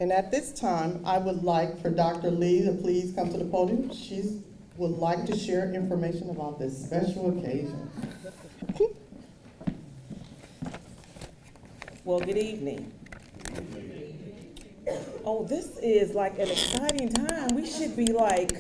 And at this time, I would like for Dr. Lee to please come to the podium. She would like to share information about this special occasion. Well, good evening. Oh, this is like an exciting time. We should be like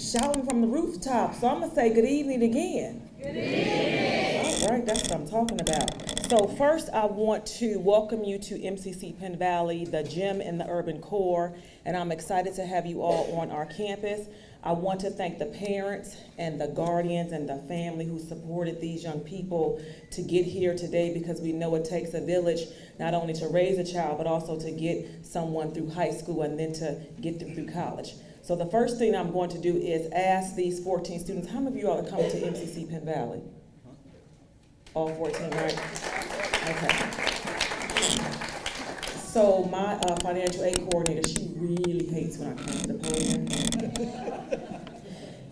shouting from the rooftop. So I'm gonna say good evening again. Good evening. All right, that's what I'm talking about. So first, I want to welcome you to MCC-Penn Valley, the gym in the urban core, and I'm excited to have you all on our campus. I want to thank the parents and the guardians and the family who supported these young people to get here today, because we know it takes a village not only to raise a child, but also to get someone through high school and then to get them through college. So the first thing I'm going to do is ask these 14 students, how many of you all are coming to MCC-Penn Valley? All 14, right? Okay. So my financial aid coordinator, she really hates when I come to the podium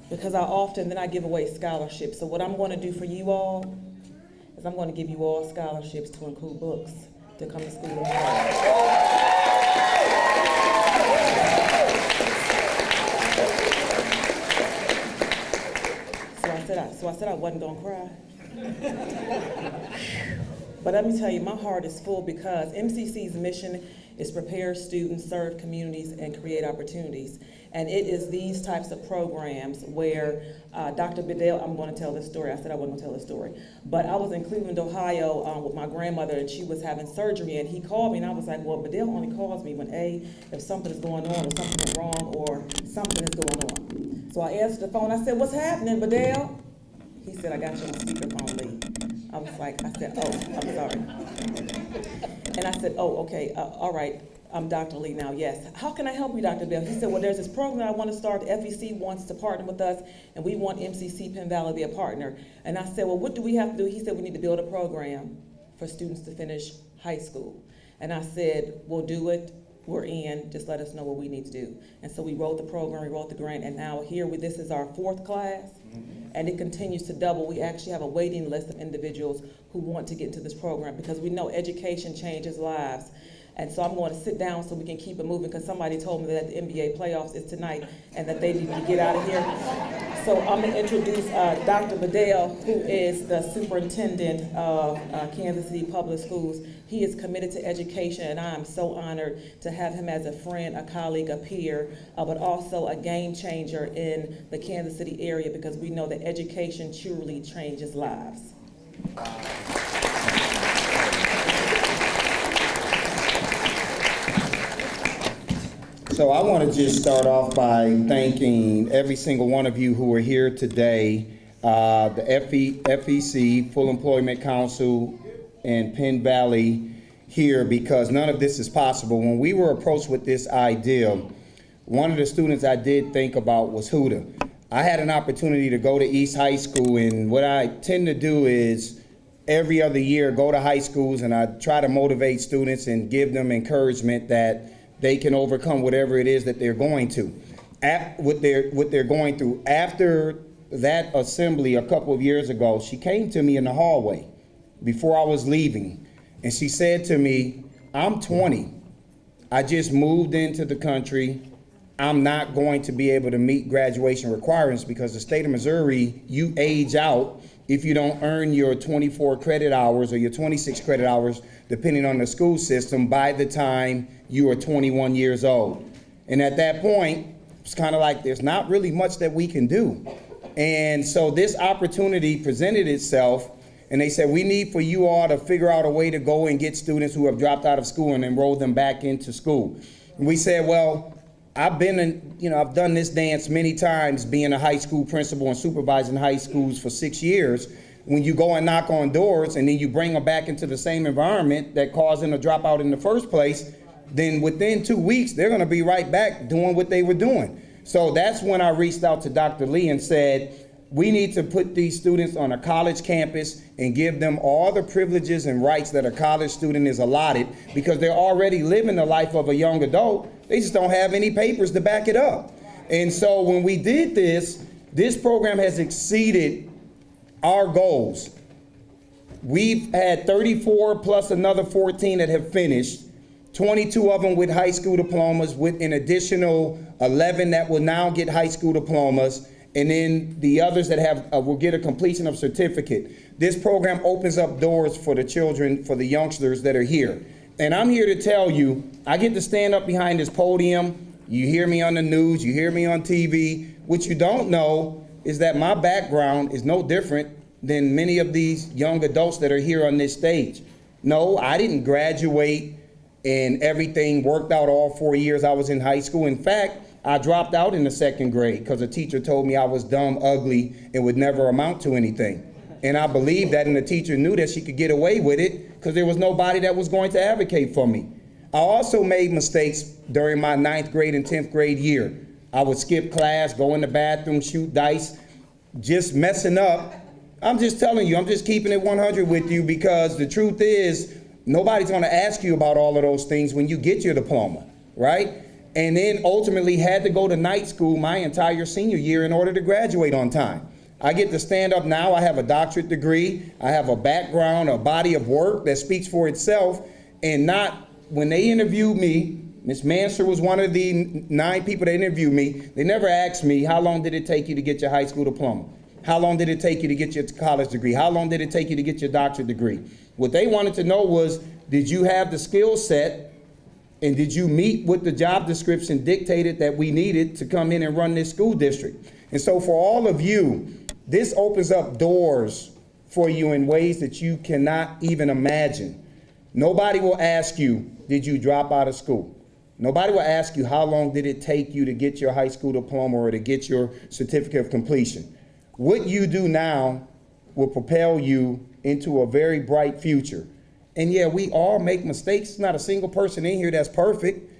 because I give away scholarships. So what I'm going to do for you all is I'm going to give you all scholarships to include books to come to school. So I said I wasn't going to cry. But let me tell you, my heart is full because MCC's mission is prepare students, serve communities, and create opportunities. And it is these types of programs where Dr. Bedell, I'm going to tell this story. I said I wasn't going to tell this story. But I was in Cleveland, Ohio with my grandmother, and she was having surgery, and he called me, and I was like, well, Bedell only calls me when if something is going on, or something is wrong, or something is going on. So I answered the phone. I said, what's happening, Bedell? He said, I got you on speakerphone, Lee. I was like, I said, oh, I'm sorry. And I said, oh, okay, all right, I'm Dr. Lee now, yes. How can I help you, Dr. Bell? He said, well, there's this program I want to start. The FEC wants to partner with us, and we want MCC-Penn Valley to be a partner. And I said, well, what do we have to do? He said, we need to build a program for students to finish high school. And I said, we'll do it. We're in, just let us know what we need to do. And so we wrote the program, we wrote the grant, and now this is our 4th class, and it continues to double. We actually have a waiting list of individuals who want to get into this program because we know education changes lives. And so I'm going to sit down so we can keep it moving, because somebody told me that the NBA playoffs is tonight and that they need to get out of here. So I'm going to introduce Dr. Bedell, who is the superintendent of Kansas City Public Schools. He is committed to education, and I am so honored to have him as a friend, a colleague, a peer, but also a game changer in the Kansas City area, because we know that education truly changes lives. So I want to just start off by thanking every single one of you who are here today, the FEC, Full Employment Council, and Penn Valley here, because none of this is possible. When we were approached with this idea, one of the students I did think about was Huda. I had an opportunity to go to East High School, and what I tend to do is every other year go to high schools and I try to motivate students and give them encouragement that they can overcome whatever it is that they're going to, what they're going through. After that assembly a couple of years ago, she came to me in the hallway before I was leaving, and she said to me, I'm 20. I just moved into the country. I'm not going to be able to meet graduation requirements because the state of Missouri, you age out if you don't earn your 24 credit hours or your 26 credit hours, depending on the school system, by the time you are 21 years old. And at that point, it's kind of like there's not really much that we can do. And so this opportunity presented itself, and they said, we need for you all to figure out a way to go and get students who have dropped out of school and enroll them back into school. And we said, well, I've done this dance many times, being a high school principal and supervising high schools for 6 years. When you go and knock on doors and then you bring them back into the same environment that caused them to drop out in the first place, then within 2 weeks, they're gonna be right back doing what they were doing. So that's when I reached out to Dr. Lee and said, we need to put these students on a college campus and give them all the privileges and rights that a college student is allotted, because they're already living the life of a young adult. They just don't have any papers to back it up. And so when we did this program has exceeded our goals. We've had 34 plus another 14 that have finished. 22 of them with high school diplomas, with an additional 11 that will now get high school diplomas, and then the others that have will get a completion of certificate. This program opens up doors for the children, for the youngsters that are here. And I'm here to tell you, I get to stand up behind this podium. You hear me on the news, you hear me on TV. What you don't know is that my background is no different than many of these young adults that are here on this stage. No, I didn't graduate and everything worked out all 4 years I was in high school. In fact, I dropped out in the 2nd grade because a teacher told me I was dumb, ugly, and would never amount to anything. And I believed that, and the teacher knew that she could get away with it because there was nobody that was going to advocate for me. I also made mistakes during my 9th grade and 10th grade year. I would skip class, go in the bathroom, shoot dice, just messing up. I'm just telling you, I'm just keeping it 100 with you, because the truth is, nobody's going to ask you about all of those things when you get your diploma, right? And then ultimately had to go to night school my entire senior year in order to graduate on time. I get to stand up now. I have a doctorate degree. I have a background, a body of work that speaks for itself. And not, when they interviewed me, Ms. Manser was one of the 9 people that interviewed me. They never asked me, how long did it take you to get your high school diploma? How long did it take you to get your college degree? How long did it take you to get your doctorate degree? What they wanted to know was, did you have the skill set, and did you meet what the job description dictated that we needed to come in and run this school district? And so for all of you, this opens up doors for you in ways that you cannot even imagine. Nobody will ask you, did you drop out of school? Nobody will ask you, how long did it take you to get your high school diploma or to get your certificate of completion? What you do now will propel you into a very bright future. And yeah, we all make mistakes. There's not a single person in here that's perfect.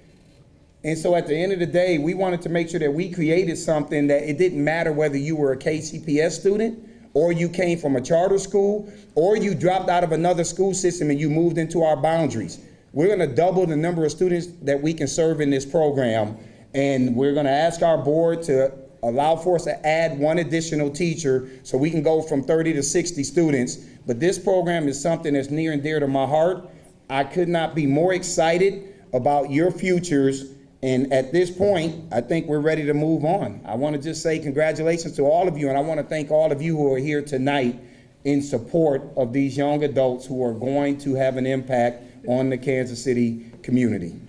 And so at the end of the day, we wanted to make sure that we created something that it didn't matter whether you were a KCPS student, or you came from a charter school, or you dropped out of another school system and you moved into our boundaries. We're going to double the number of students that we can serve in this program. And we're going to ask our board to allow for us to add 1 additional teacher so we can go from 30 to 60 students. But this program is something that's near and dear to my heart. I could not be more excited about your futures. And at this point, I think we're ready to move on. I want to just say congratulations to all of you, and I want to thank all of you who are here tonight in support of these young adults who are going to have an impact on the Kansas City community.